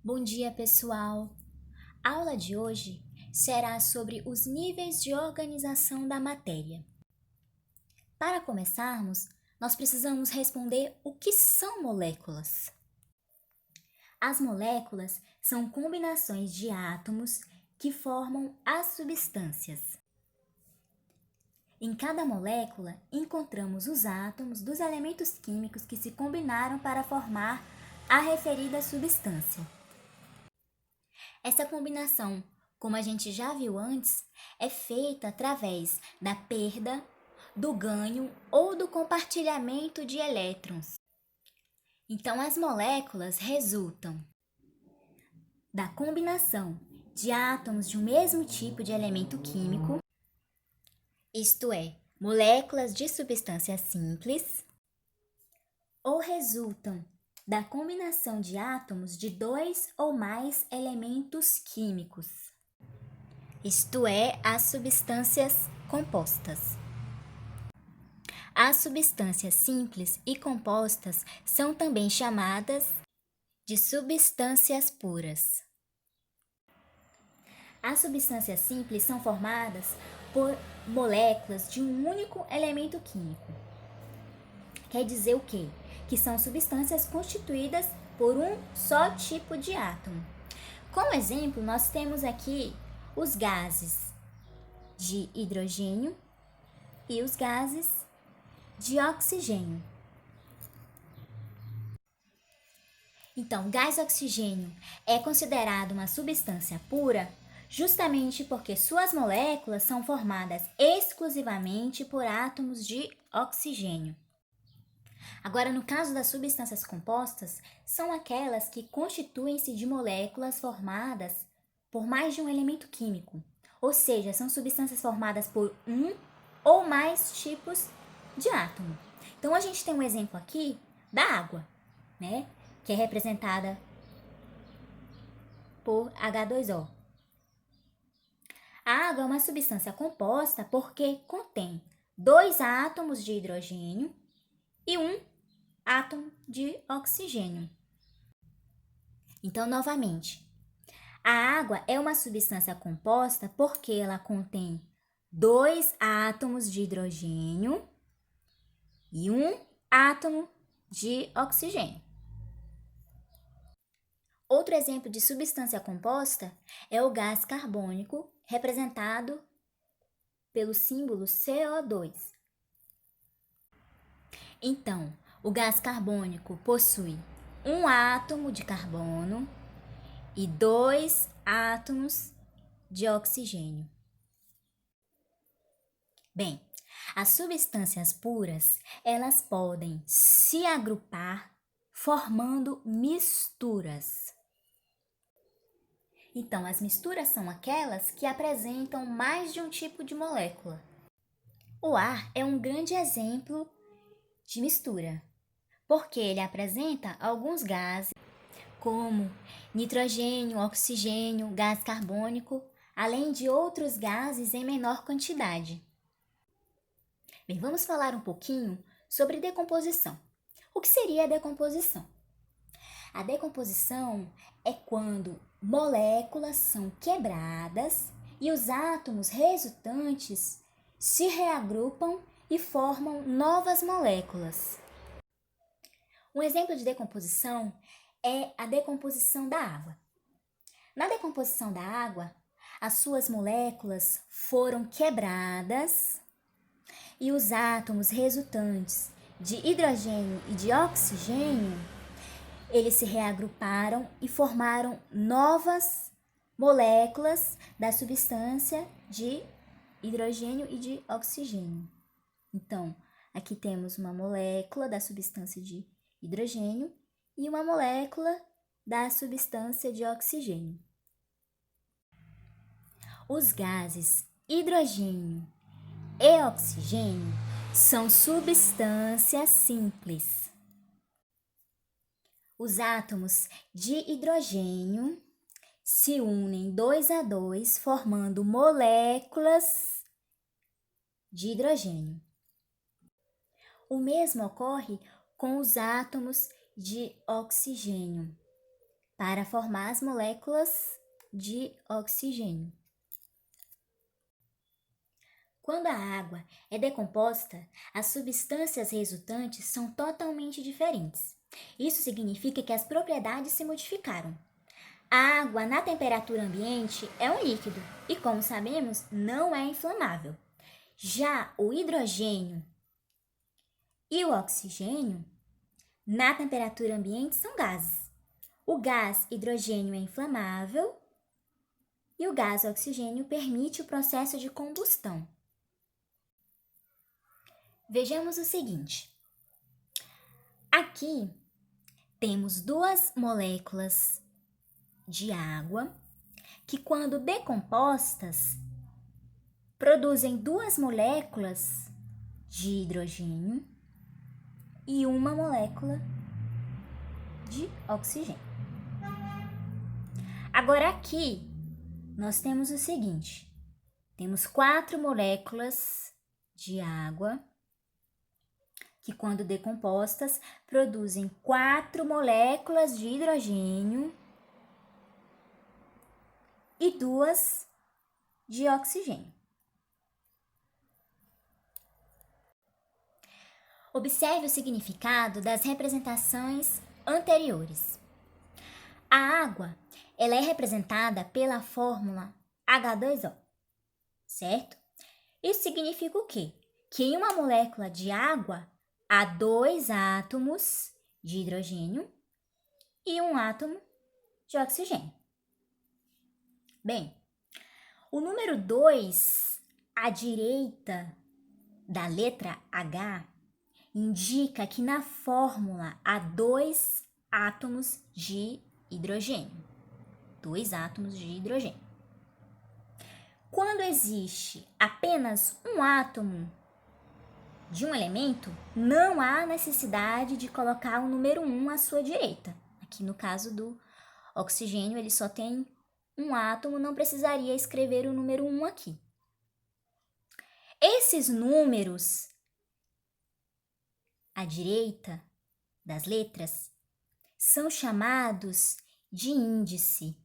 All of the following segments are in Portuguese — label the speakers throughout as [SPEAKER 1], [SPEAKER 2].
[SPEAKER 1] Bom dia, pessoal! A aula de hoje será sobre os níveis de organização da matéria. Para começarmos, nós precisamos responder o que são moléculas. As moléculas são combinações de átomos que formam as substâncias. Em cada molécula, encontramos os átomos dos elementos químicos que se combinaram para formar a referida substância. Essa combinação, como a gente já viu antes, é feita através da perda, do ganho ou do compartilhamento de elétrons. Então, as moléculas resultam da combinação de átomos de um mesmo tipo de elemento químico, isto é, moléculas de substância simples, ou resultam da combinação de átomos de dois ou mais elementos químicos, isto é, as substâncias compostas. As substâncias simples e compostas são também chamadas de substâncias puras. As substâncias simples são formadas por moléculas de um único elemento químico. Quer dizer o quê? Que são substâncias constituídas por um só tipo de átomo. Como exemplo, nós temos aqui os gases de hidrogênio e os gases de oxigênio. Então, gás oxigênio é considerado uma substância pura justamente porque suas moléculas são formadas exclusivamente por átomos de oxigênio. Agora, no caso das substâncias compostas, são aquelas que constituem-se de moléculas formadas por mais de um elemento químico, ou seja, são substâncias formadas por um ou mais tipos de átomo. Então, a gente tem um exemplo aqui da água, né? Que é representada por H2O. A água é uma substância composta porque contém dois átomos de hidrogênio e um átomo de oxigênio. Então, novamente, a água é uma substância composta porque ela contém dois átomos de hidrogênio e um átomo de oxigênio. Outro exemplo de substância composta é o gás carbônico, representado pelo símbolo CO2. Então, o gás carbônico possui um átomo de carbono e dois átomos de oxigênio. Bem, as substâncias puras, elas podem se agrupar formando misturas. Então, as misturas são aquelas que apresentam mais de um tipo de molécula. O ar é um grande exemplo de mistura, porque ele apresenta alguns gases, como nitrogênio, oxigênio, gás carbônico, além de outros gases em menor quantidade. Bem, vamos falar um pouquinho sobre decomposição. O que seria a decomposição? A decomposição é quando moléculas são quebradas e os átomos resultantes se reagrupam e formam novas moléculas. Um exemplo de decomposição é a decomposição da água. Na decomposição da água, as suas moléculas foram quebradas e os átomos resultantes de hidrogênio e de oxigênio, eles se reagruparam e formaram novas moléculas da substância de hidrogênio e de oxigênio. Então, aqui temos uma molécula da substância de hidrogênio e uma molécula da substância de oxigênio. Os gases hidrogênio e oxigênio são substâncias simples. Os átomos de hidrogênio se unem 2 a 2, formando moléculas de hidrogênio. O mesmo ocorre com os átomos de oxigênio. para formar as moléculas de oxigênio. Quando a água é decomposta, as substâncias resultantes são totalmente diferentes. Isso significa que as propriedades se modificaram. A água na temperatura ambiente é um líquido e, como sabemos, não é inflamável. Já o hidrogênio e o oxigênio, na temperatura ambiente, são gases. O gás hidrogênio é inflamável e o gás oxigênio permite o processo de combustão. Vejamos o seguinte. Aqui temos duas moléculas de água que, quando decompostas, produzem duas moléculas de hidrogênio e uma molécula de oxigênio. Agora aqui nós temos o seguinte, temos 4 moléculas de água que, quando decompostas, produzem 4 moléculas de hidrogênio e 2 de oxigênio. Observe o significado das representações anteriores. A água, ela é representada pela fórmula H2O, certo? Isso significa o quê? Que em uma molécula de água há 2 átomos de hidrogênio e 1 átomo de oxigênio. Bem, o número 2 à direita da letra H indica que na fórmula há 2 átomos de hidrogênio. 2 átomos de hidrogênio. Quando existe apenas um átomo de um elemento, não há necessidade de colocar o número 1 à sua direita. Aqui no caso do oxigênio, ele só tem um átomo, não precisaria escrever o número 1 aqui. Esses números à direita das letras são chamados de índice.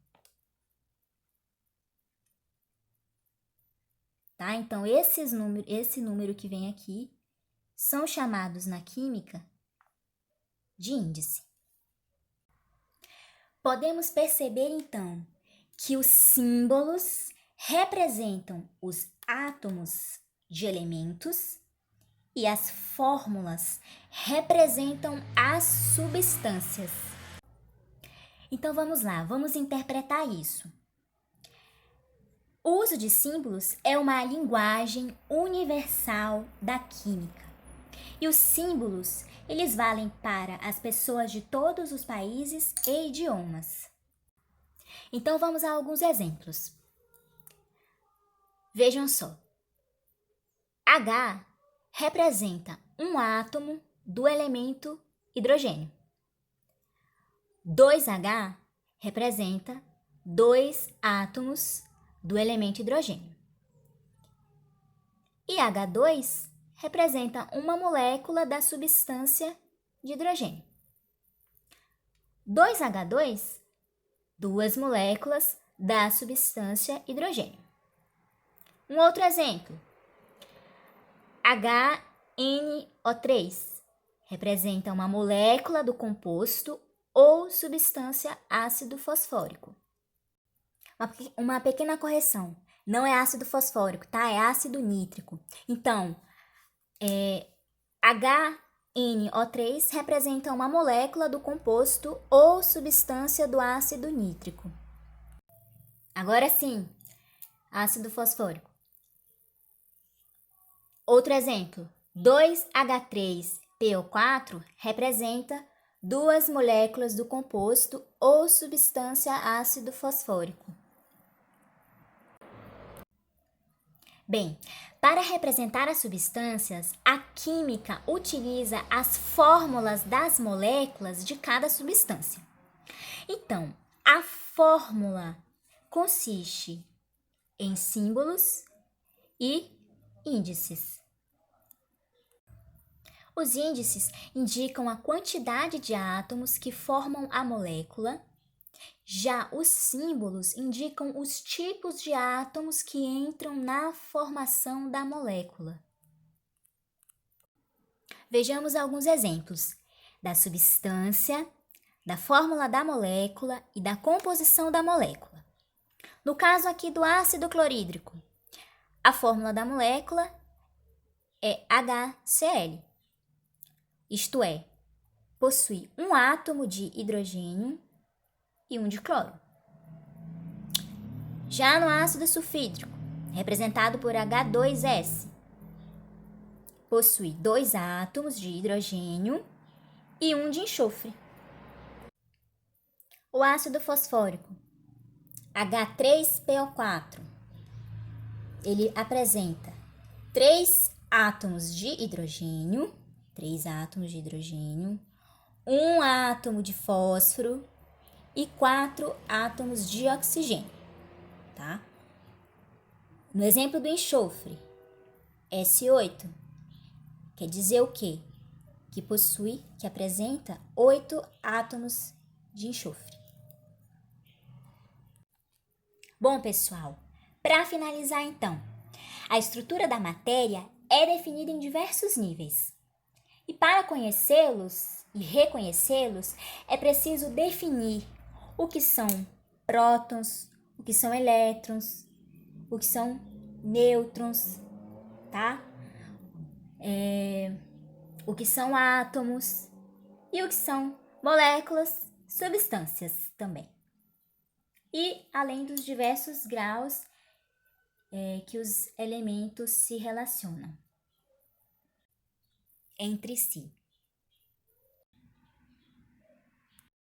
[SPEAKER 1] Tá? Então, esse número que vem aqui são chamados na química de índice. Podemos perceber, então, que os símbolos representam os átomos de elementos e as fórmulas representam as substâncias. Então, vamos lá, vamos interpretar isso. O uso de símbolos é uma linguagem universal da química. E os símbolos, eles valem para as pessoas de todos os países e idiomas. Então, vamos a alguns exemplos. Vejam só. H representa um átomo do elemento hidrogênio. 2H representa 2 átomos do elemento hidrogênio. E H2 representa uma molécula da substância de hidrogênio. 2H2, 2 moléculas da substância hidrogênio. Um outro exemplo. HNO3 representa uma molécula do composto ou substância ácido fosfórico. Uma pequena correção. Não é ácido fosfórico, tá? É ácido nítrico. Então, HNO3 representa uma molécula do composto ou substância do ácido nítrico. Agora sim, ácido fosfórico. Outro exemplo, 2H3PO4 representa 2 moléculas do composto ou substância ácido fosfórico. Bem, para representar as substâncias, a química utiliza as fórmulas das moléculas de cada substância. Então, a fórmula consiste em símbolos e índices. Os índices indicam a quantidade de átomos que formam a molécula Já os símbolos indicam os tipos de átomos que entram na formação da molécula. Vejamos alguns exemplos da substância, da fórmula da molécula e da composição da molécula. No caso aqui do ácido clorídrico, a fórmula da molécula é HCl, isto é, possui um átomo de hidrogênio e um de cloro. Já no ácido sulfídrico, representado por H2S, possui 2 átomos de hidrogênio e um de enxofre. O ácido fosfórico, H3PO4, ele apresenta 3 átomos de hidrogênio, 1 átomo de fósforo e 4 átomos de oxigênio, tá? No exemplo do enxofre, S8, quer dizer o quê? Que apresenta 8 átomos de enxofre. Bom, pessoal, para finalizar então, a estrutura da matéria é definida em diversos níveis. E para conhecê-los e reconhecê-los, é preciso definir o que são prótons, o que são elétrons, o que são nêutrons, tá? O que são átomos e o que são moléculas, substâncias também. E além dos diversos graus que os elementos se relacionam entre si.